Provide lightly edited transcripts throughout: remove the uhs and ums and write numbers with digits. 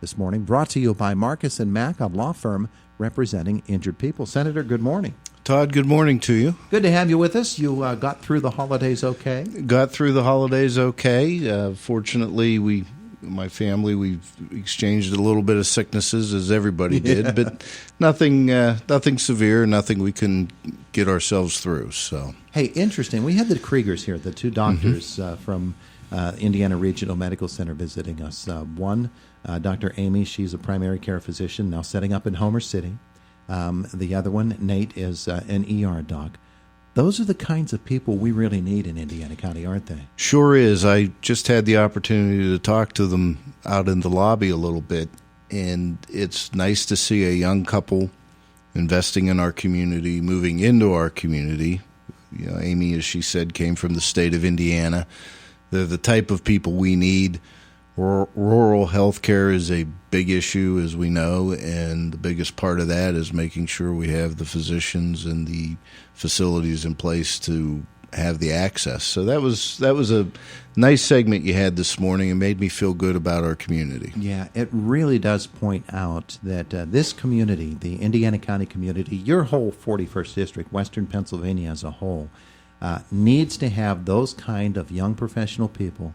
this morning, brought to you by Marcus and Mack, a law firm representing injured people. Senator, good morning. Todd, good morning to you. Good to have you with us. You got through the holidays okay? Got through the holidays okay. Fortunately, my family, we've exchanged a little bit of sicknesses, as everybody did, but nothing severe, nothing we can get ourselves through. So, hey, interesting. We had the Kriegers here, the two doctors from Indiana Regional Medical Center visiting us. One, Dr. Amy, she's a primary care physician, now setting up in Homer City. The other one, Nate, is an ER doc. Those are the kinds of people we really need in Indiana County, aren't they? Sure is. I just had the opportunity to talk to them out in the lobby a little bit, and it's nice to see a young couple investing in our community, moving into our community. You know, Amy, as she said, came from the state of Indiana. They're the type of people we need. Rural health care is a big issue, as we know, and the biggest part of that is making sure we have the physicians and the facilities in place to have the access. So that was a nice segment you had this morning and made me feel good about our community. Yeah, it really does point out that this community, the Indiana County community, your whole 41st District, Western Pennsylvania as a whole, needs to have those kind of young professional people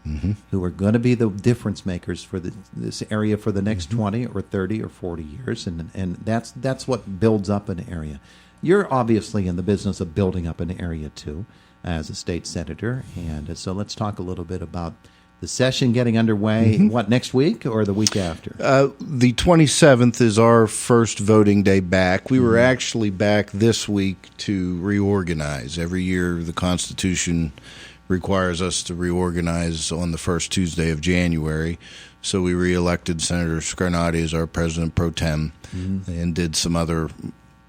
who are going to be the difference makers for this area for the next 20 or 30 or 40 years, and that's what builds up an area. You're obviously in the business of building up an area too, as a state senator, and so let's talk a little bit about the session getting underway, next week or the week after? The 27th is our first voting day back. We were actually back this week to reorganize. Every year the Constitution requires us to reorganize on the first Tuesday of January. So we reelected Senator Scarnati as our president pro tem and did some other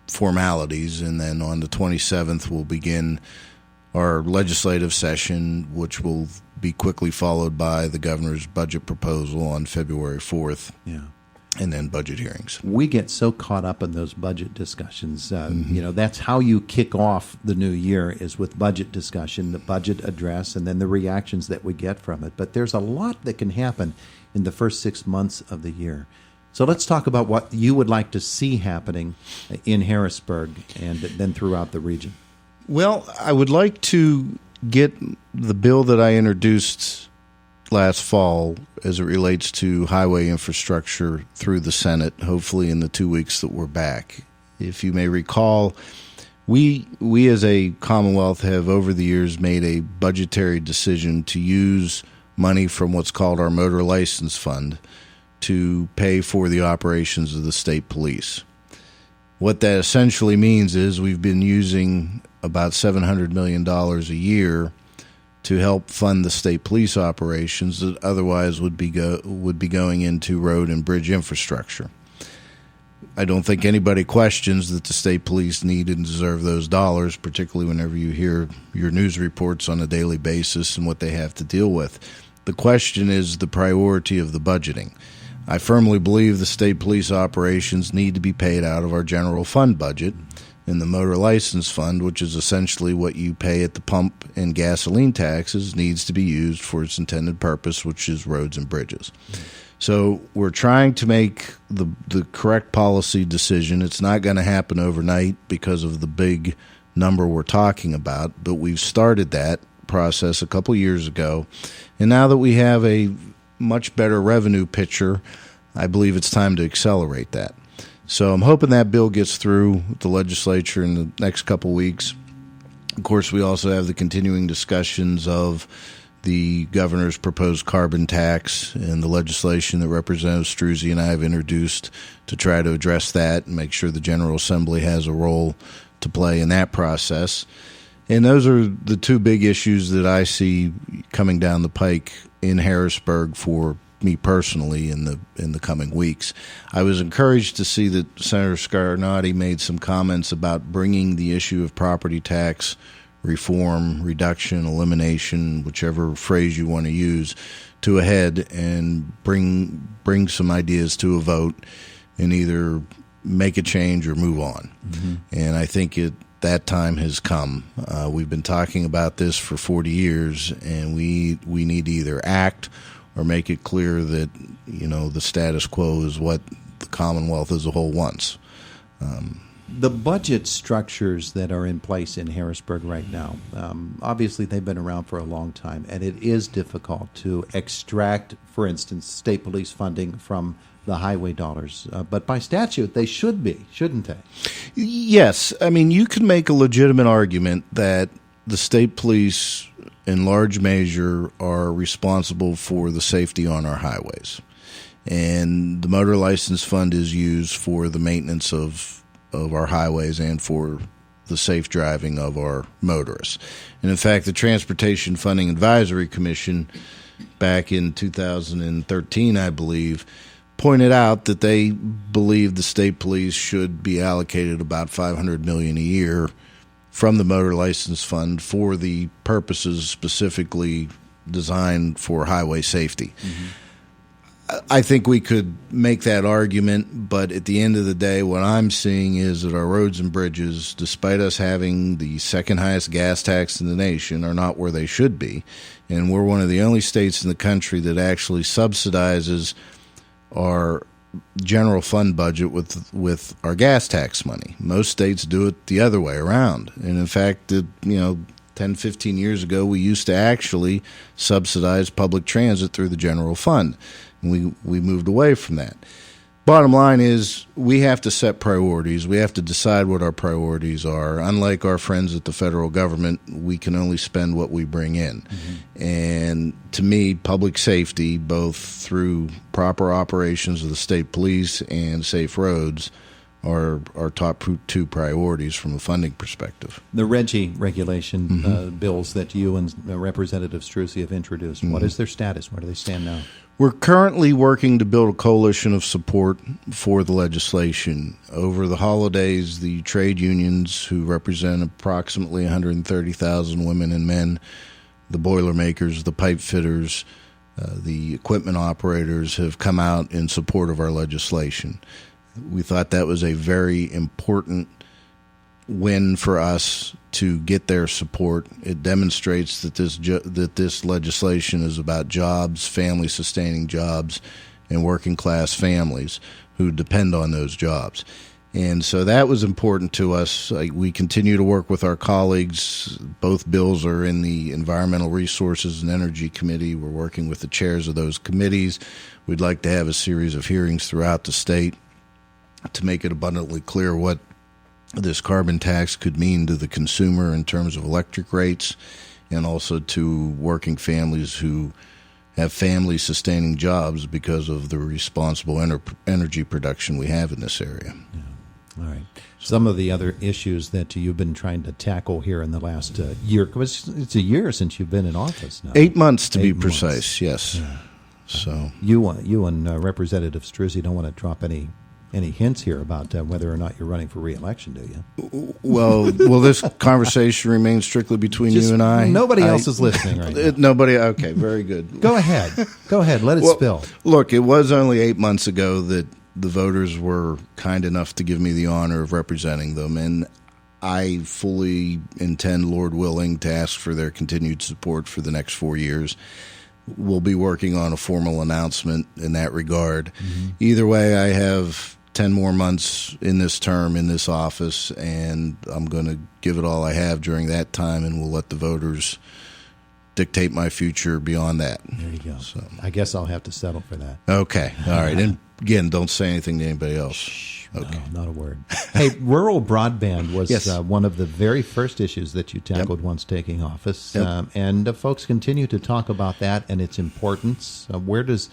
formalities. And then on the 27th we'll begin our legislative session, which will be quickly followed by the governor's budget proposal on February 4th. Yeah. And then budget hearings. We get so caught up in those budget discussions. You know, that's how you kick off the new year, is with budget discussion, the budget address, and then the reactions that we get from it. But there's a lot that can happen in the first 6 months of the year. So let's talk about what you would like to see happening in Harrisburg and then throughout the region. Well, I would like to get the bill that I introduced last fall as it relates to highway infrastructure through the Senate, hopefully in the 2 weeks that we're back. If you may recall, we as a Commonwealth have over the years made a budgetary decision to use money from what's called our motor license fund to pay for the operations of the state police. What that essentially means is we've been using about $700 million a year to help fund the state police operations that otherwise would be going into road and bridge infrastructure. I don't think anybody questions that the state police need and deserve those dollars, particularly whenever you hear your news reports on a daily basis and what they have to deal with. The question is the priority of the budgeting. I firmly believe the state police operations need to be paid out of our general fund budget, and the motor license fund, which is essentially what you pay at the pump and gasoline taxes, needs to be used for its intended purpose, which is roads and bridges. So we're trying to make the correct policy decision. It's not going to happen overnight because of the big number we're talking about, but we've started that process a couple years ago. And now that we have a much better revenue picture, I believe it's time to accelerate that. So I'm hoping that bill gets through the legislature in the next couple weeks. Of course, we also have the continuing discussions of the governor's proposed carbon tax and the legislation that Representative Struzzi and I have introduced to try to address that and make sure the General Assembly has a role to play in that process. And those are the two big issues that I see coming down the pike in Harrisburg for me personally in the coming weeks. I was encouraged to see that Senator Scarnati made some comments about bringing the issue of property tax reform, reduction, elimination, whichever phrase you want to use, to a head and bring some ideas to a vote and either make a change or move on. And I think that time has come. We've been talking about this for 40 years, and we need to either act or make it clear that, the status quo is what the Commonwealth as a whole wants. The budget structures that are in place in Harrisburg right now, obviously they've been around for a long time, and it is difficult to extract, for instance, state police funding from the highway dollars. But by statute, they should be, shouldn't they? Yes. I mean, you could make a legitimate argument that the state police, in large measure, are responsible for the safety on our highways. And the motor license fund is used for the maintenance of our highways and for the safe driving of our motorists. And in fact, the Transportation Funding Advisory Commission back in 2013, I believe, pointed out that they believe the state police should be allocated about $500 million a year from the motor license fund for the purposes specifically designed for highway safety. Mm-hmm. I think we could make that argument, but at the end of the day, what I'm seeing is that our roads and bridges, despite us having the second highest gas tax in the nation, are not where they should be. And we're one of the only states in the country that actually subsidizes our general fund budget with our gas tax money. Most states do it the other way around. And in fact, 10, 15 years ago, we used to actually subsidize public transit through the general fund. And we moved away from that. Bottom line is we have to set priorities. We have to decide what our priorities are. Unlike our friends at the federal government, we can only spend what we bring in. Mm-hmm. And to me, public safety, both through proper operations of the state police and safe roads, are our top two priorities from a funding perspective. The Regi regulation bills that you and Representative Struzzi have introduced, what is their status? Where do they stand now? We're currently working to build a coalition of support for the legislation. Over the holidays, the trade unions, who represent approximately 130,000 women and men, the boilermakers, the pipe fitters, the equipment operators, have come out in support of our legislation. We thought that was a very important win for us to get their support. It demonstrates that this legislation is about jobs, family-sustaining jobs, and working-class families who depend on those jobs. And so that was important to us. We continue to work with our colleagues. Both bills are in the Environmental Resources and Energy Committee. We're working with the chairs of those committees. We'd like to have a series of hearings throughout the state to make it abundantly clear what this carbon tax could mean to the consumer in terms of electric rates, and also to working families who have family-sustaining jobs because of the responsible energy production we have in this area. Yeah. All right. Some of the other issues that you've been trying to tackle here in the last year, because it's a year since you've been in office now. 8 months to be precise, yes. Yeah. So you and Representative Struzzi don't want to drop any hints here about whether or not you're running for re-election, do you? Well, will this conversation remain strictly between you and I? Nobody else is listening right now. Nobody? Okay, very good. Go ahead. Let it spill. Look, it was only 8 months ago that the voters were kind enough to give me the honor of representing them, and I fully intend, Lord willing, to ask for their continued support for the next 4 years. We'll be working on a formal announcement in that regard. Mm-hmm. Either way, I have 10 more months in this term, in this office, and I'm going to give it all I have during that time, and we'll let the voters dictate my future beyond that. There you go. So I guess I'll have to settle for that. Okay. All right. And again, don't say anything to anybody else. Shh, okay. No, not a word. Hey, rural broadband was yes. One of the very first issues that you tackled once taking office. Yep. And folks continue to talk about that and its importance. Where does...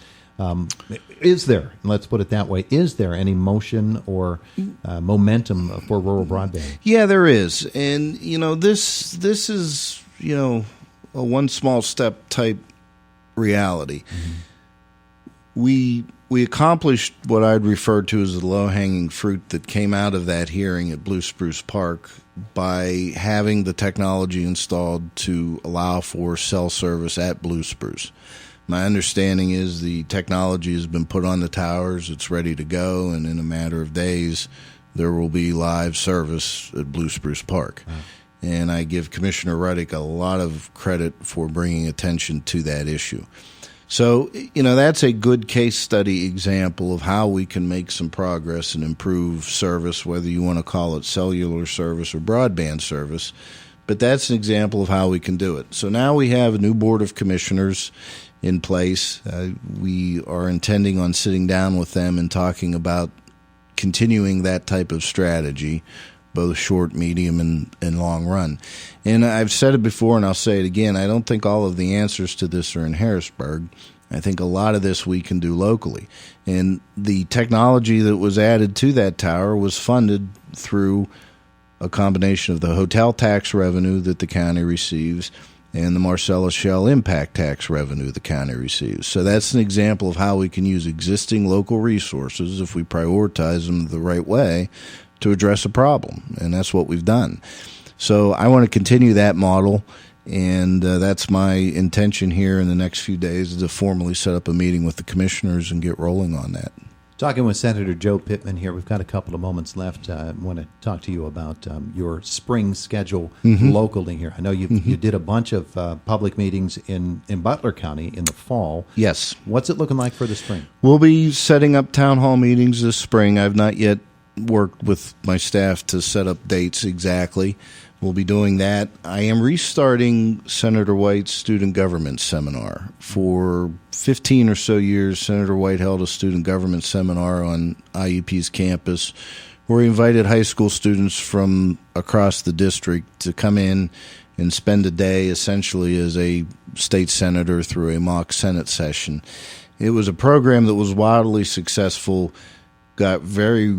is there, let's put it that way, is there any motion or momentum for rural broadband? Yeah, there is. And, this is, a one small step type reality. Mm-hmm. We accomplished what I'd refer to as the low-hanging fruit that came out of that hearing at Blue Spruce Park by having the technology installed to allow for cell service at Blue Spruce. My understanding is the technology has been put on the towers, it's ready to go, and in a matter of days, there will be live service at Blue Spruce Park. Wow. And I give Commissioner Ruddick a lot of credit for bringing attention to that issue. So, that's a good case study example of how we can make some progress and improve service, whether you want to call it cellular service or broadband service. But that's an example of how we can do it. So now we have a new board of commissioners in place. We are intending on sitting down with them and talking about continuing that type of strategy, both short, medium, and long run. And I've said it before, and I'll say it again, I don't think all of the answers to this are in Harrisburg. I think a lot of this we can do locally. And the technology that was added to that tower was funded through a combination of the hotel tax revenue that the county receives and the Marcellus Shell impact tax revenue the county receives. So that's an example of how we can use existing local resources, if we prioritize them the right way, to address a problem. And that's what we've done. So I want to continue that model, and that's my intention here in the next few days, is to formally set up a meeting with the commissioners and get rolling on that. Talking with Senator Joe Pittman here. We've got a couple of moments left. I want to talk to you about your spring schedule locally here. I know you did a bunch of public meetings in Butler County in the fall. Yes. What's it looking like for the spring? We'll be setting up town hall meetings this spring. I've not yet worked with my staff to set up dates exactly. We'll be doing that. I am restarting Senator White's student government seminar. For 15 or so years, Senator White held a student government seminar on IUP's campus where he invited high school students from across the district to come in and spend a day essentially as a state senator through a mock Senate session. It was a program that was wildly successful, got very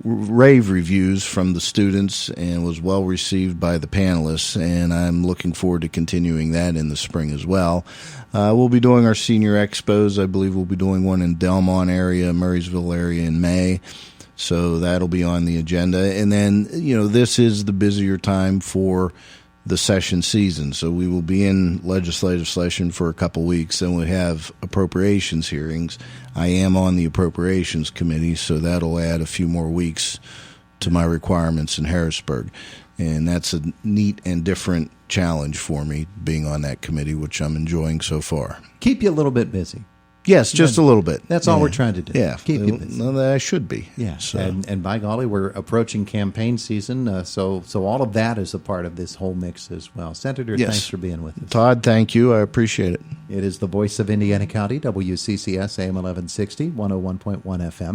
rave reviews from the students, and was well received by the panelists, and I'm looking forward to continuing that in the spring as well. We'll be doing our senior expos. I believe we'll be doing one in Delmont area, Murraysville area in May, so that'll be on the agenda. And then, this is the busier time for the session season, so we will be in legislative session for a couple weeks. Then we have appropriations hearings. I am on the appropriations committee, so that'll add a few more weeks to my requirements in Harrisburg, and that's a neat and different challenge for me, being on that committee, which I'm enjoying so far. Keep you a little bit busy. Yes, just a little bit. That's all we're trying to do. Yeah, keep you busy. No, that I should be. Yeah, so. and by golly, we're approaching campaign season, so all of that is a part of this whole mix as well. Senator, yes. Thanks for being with us. Todd, thank you. I appreciate it. It is the voice of Indiana County, WCCS AM 1160, 101.1 FM.